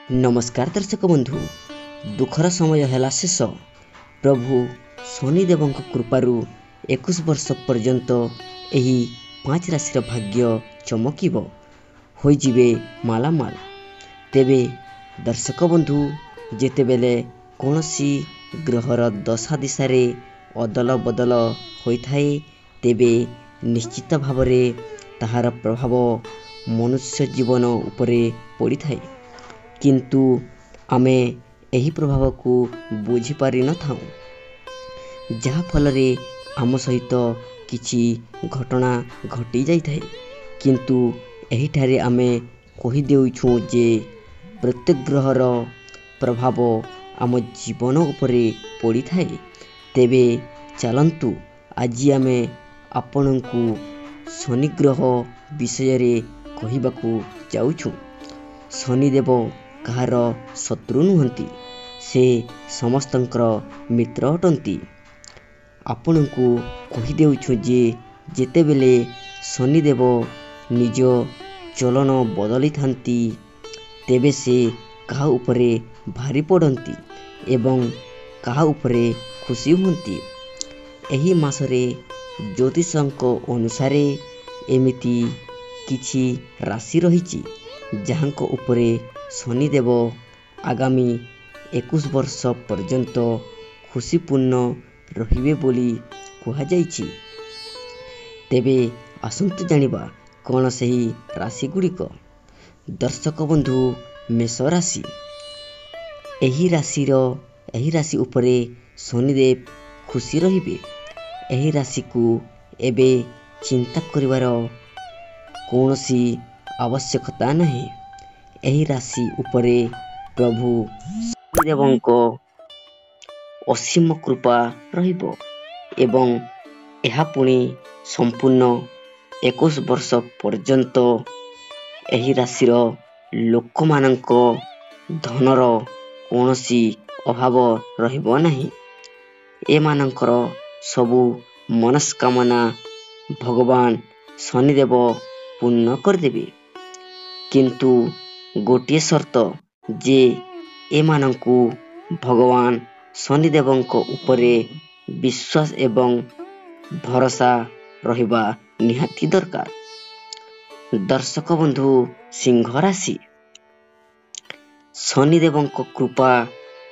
नमस्कार दर्शक बंधु दुखर समय है शेष प्रभु शनिदेव कृपारू 21 वर्ष पर्यंत यही 5 राशि भाग्य चमकिब होइजिबे मालामाल। तेबे दर्शक बंधु जेतेबेले कौनसी ग्रहर दशा दिशारे अदल बदल होइथाए तेबे निश्चित भावरे ताहार प्रभाव मनुष्य जीवन उपरे पड़ी थाए, किंतु आमे एही प्रभाव को बुझी पारि न थाउ जहा फलरे आम सहित किछि घटना घटी जाई थाए। किंतु एही ठारे आमे कहि देउछु जे प्रत्येक ग्रहर प्रभाव आम जीवन उपरे पड़ी थाए। तेबे चलंतु आज आमे आपनकु शनि ग्रह विषय रे कहिबाकू जाउछु। शनिदेव कहार शत्रु नुहंती, से समस्तंकर मित्र अटंती। आपनकु कहि देउछु जे जेतेबेले शनिदेव निज चलन बदली थांती तेबे से कहा उपरे भारी पड़ती एवं कहा उपरे खुशी हुंती। एही मासरे ज्योतिषंक अनुसारे एमिति किछि राशि रहिछि जहांक उपरे शनिदेव आगामी 21 वर्ष पर्यंत खुशीपूर्ण रहिबे बोली कुहा जाइछि। तेबे आसंतु जानिबा कौन सही राशि गुड़िक। दर्शक बंधु मेष राशि। एही राशि उपरे शनिदेव खुशी रहिबे। एही राशि को एबे चिंता करिवार कौनसी आवश्यकता नहीं। एही राशि उपरे प्रभु शनिदेवंक असीम कृपा रहिबो एवं एहा पुणी संपूर्ण 21 वर्ष पर्यंत एही राशिर लोक मानक धनर कौनसी अभाव रहिबो नहीं। ए मानकर सबु मनस्कामना भगवान शनिदेव पूर्ण करदेवे, किंतु गोटे शर्त जे एमानंकु भगवान शनिदेवंक उपरे विश्वास एवं भरोसा रहिबा निहाती दरकार। दर्शक बंधु सिंह राशि। शनिदेवंक कृपा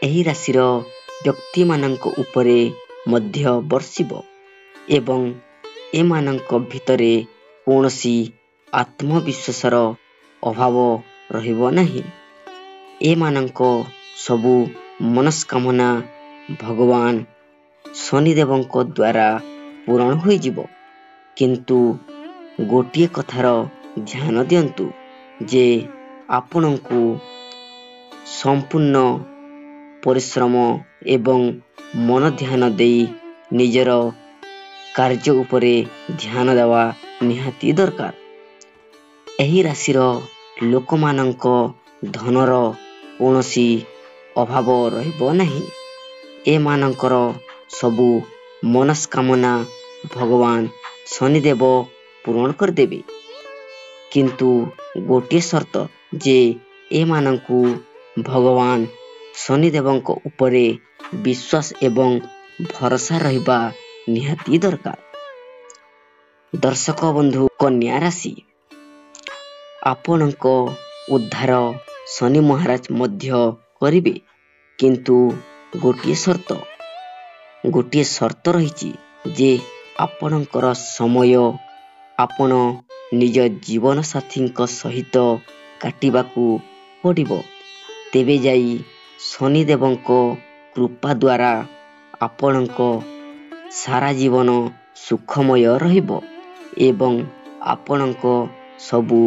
एही राशिर व्यक्ति मानंक उपरे मध्य वर्षिब एवं एमानंक भितरे कौनसी आत्मविश्वासर अभाव रहिबो नहीं। एमानंक सबु मनस्कामना भगवान शनिदेवंक द्वारा पूर्ण होइजिबो, किंतु गोटिए कथार ध्यान दियंतु जे आपनंकु संपूर्ण परिश्रम एवं मन ध्यान देई निजर कार्य उपरे ध्यान देवा निहाती दरकार। एही राशिर लोकमानंक धनर कौनसी अभाव रहिबो नहीं। ए मानंकर सबु मनस्कामना भगवान शनिदेव पूर्ण कर देबे, किंतु गोटे शर्त जे ए मानंकु भगवान शनिदेवंक उपरे विश्वास एवं भरोसा रहिबा निहाती दरकार। दर्शक बंधु कन्या राशि। आपनक उद्धार शनि महाराज मध्य करिबे, किंतु गोटिए शर्त रहिछि जे आपनकर समय आपण निज जीवन साथींक सहित काटिबाकू पड़िबो। तेबे जाई शनिदेवंक कृपा द्वारा आपनक सारा जीवन सुखमय रहिबो एवं आपनक सबु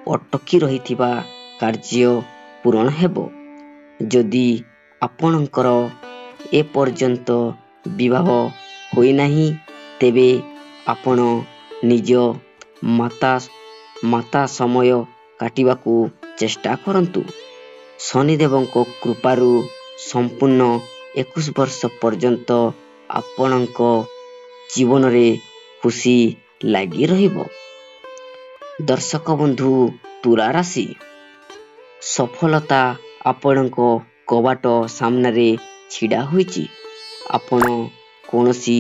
अटकी रहिथिबा कार्य पूर्ण हेबो। जदि आपनकर ए पर्यंत विवाह होई नाही तेबे आपण निज माता समय काटिबाकू चेष्टा करंतु। शनिदेवंक कृपारू संपूर्ण 21 वर्ष पर्यंत आपनक जीवन रे खुशी लागी रहिबो। दर्शक बंधु तुला राशि। सफलता ଆପଣଙ୍କ କବାଟ ସାମ୍ନାରେ ଛିଡ଼ା ହୋଇଛି। ଆପଣ କୌଣସି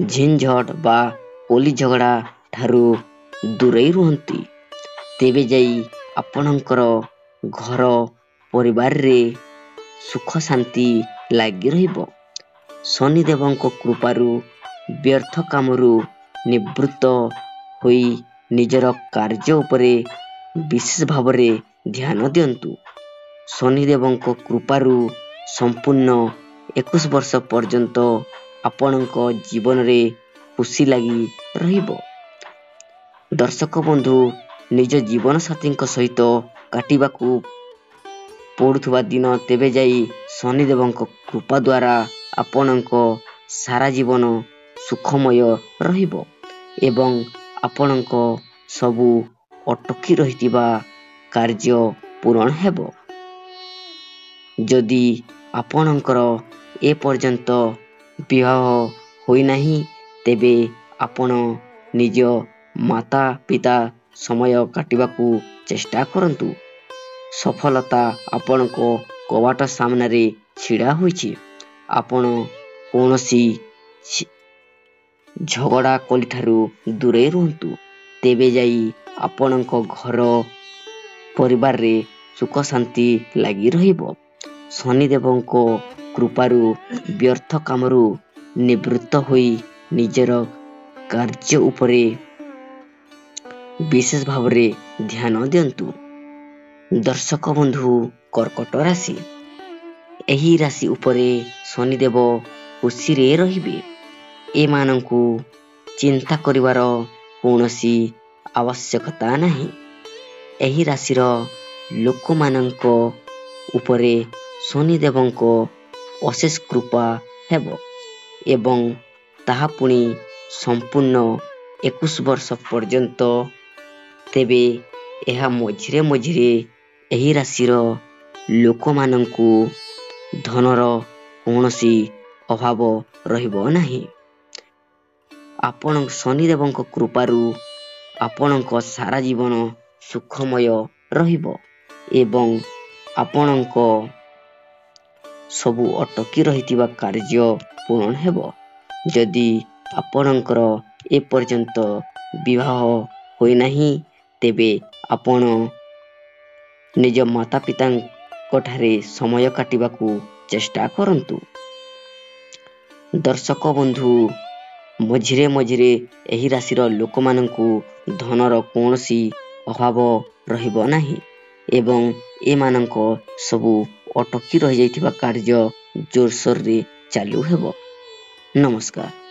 ଝିଞ୍ଝଟ ବା କଳି ଝଗଡ଼ା ଠାରୁ ଦୂରେଇ ରୁହନ୍ତି। ତେବେ ଯାଇ ଆପଣଙ୍କର ଘର ପରିବାରରେ ସୁଖ ଶାନ୍ତି ଲାଗି ରହିବ। ଶନିଦେବଙ୍କ କୃପାରୁ ବ୍ୟର୍ଥ କାମରୁ ନିବୃତ୍ତ ହୋଇ ନିଜର କାର୍ଯ୍ୟ ଉପରେ ବିଶେଷ ଭାବରେ ଧ୍ୟାନ ଦିଅନ୍ତୁ। ଶନିଦେବଙ୍କ କୃପାରୁ ସମ୍ପୂର୍ଣ୍ଣ 21 ବର୍ଷ ପର୍ଯ୍ୟନ୍ତ ଆପଣଙ୍କ ଜୀବନରେ ଖୁସି ଲାଗି ରହିବ। ଦର୍ଶକ ବନ୍ଧୁ, ନିଜ ଜୀବନସାଥୀଙ୍କ ସହିତ କାଟିବାକୁ ପଡ଼ୁଥିବା ଦିନ ତେବେ ଯାଇ ଶନିଦେବଙ୍କ କୃପା ଦ୍ୱାରା ଆପଣଙ୍କ ସାରା ଜୀବନ ସୁଖମୟ ରହିବ ଏବଂ ଆପଣଙ୍କ ସବୁ ଅଟକି ରହିଥିବା କାର୍ଯ୍ୟ ପୂରଣ ହେବ। ଯଦି ଆପଣଙ୍କର ଏପର୍ଯ୍ୟନ୍ତ ବିବାହ ହୋଇନାହିଁ, ତେବେ ଆପଣ ନିଜ ମାତା ପିତା ସମୟ କାଟିବାକୁ ଚେଷ୍ଟା କରନ୍ତୁ। ସଫଳତା ଆପଣଙ୍କ କବାଟ ସାମ୍ନାରେ ଛିଡ଼ା ହୋଇଛି। ଆପଣ କୌଣସି ଝଗଡ଼ା କଳିଠାରୁ ଦୂରେଇ ରୁହନ୍ତୁ। ତେବେ ଯାଇ ଆପଣଙ୍କ ଘର ପରିବାରରେ ସୁଖ ଶାନ୍ତି ଲାଗି ରହିବ। ଶନିଦେବଙ୍କ କୃପାରୁ ବ୍ୟର୍ଥ କାମରୁ ନିବୃତ୍ତ ହୋଇ ନିଜର କାର୍ଯ୍ୟ ଉପରେ ବିଶେଷ ଭାବରେ ଧ୍ୟାନ ଦିଅନ୍ତୁ। ଦର୍ଶକ ବନ୍ଧୁ, କର୍କଟ ରାଶି। ଏହି ରାଶି ଉପରେ ଶନିଦେବ ଖୁସିରେ ରହିବେ। ଏମାନଙ୍କୁ ଚିନ୍ତା କରିବାର କୌଣସି ଆବଶ୍ୟକତା ନାହିଁ। ଏହି ରାଶିର ଲୋକମାନଙ୍କ ଉପରେ ଶନିଦେବଙ୍କ ଅଶେଷ କୃପା ହେବ ଏବଂ ତାହା ପୁଣି ସମ୍ପୂର୍ଣ୍ଣ 21 ବର୍ଷ ପର୍ଯ୍ୟନ୍ତ। ତେବେ ଏହା ମଝିରେ ମଝିରେ ଏହି ରାଶିର ଲୋକମାନଙ୍କୁ ଧନର କୌଣସି ଅଭାବ ରହିବ ନାହିଁ। ଆପଣ ଶନିଦେବଙ୍କ କୃପାରୁ ଆପଣଙ୍କ ସାରା ଜୀବନ ସୁଖମୟ ରହିବ ଏବଂ ଆପଣଙ୍କ ସବୁ ଅଟକି ରହିଥିବା କାର୍ଯ୍ୟ ପୂରଣ ହେବ। ଯଦି ଆପଣଙ୍କର ଏପର୍ଯ୍ୟନ୍ତ ବିବାହ ହୋଇନାହିଁ, ତେବେ ଆପଣ ନିଜ ମାତା ପିତାଙ୍କଠାରେ ସମୟ କାଟିବାକୁ ଚେଷ୍ଟା କରନ୍ତୁ। ଦର୍ଶକ ବନ୍ଧୁ, ମଝିରେ ମଝିରେ ଏହି ରାଶିର ଲୋକମାନଙ୍କୁ ଧନର କୌଣସି ଅଭାବ ରହିବ ନାହିଁ ଏବଂ ଏମାନଙ୍କ ସବୁ ଅଟକି ରହିଯାଇଥିବା କାର୍ଯ୍ୟ ଜୋରସୋରରେ ଚାଲୁ ହେବ। ନମସ୍କାର।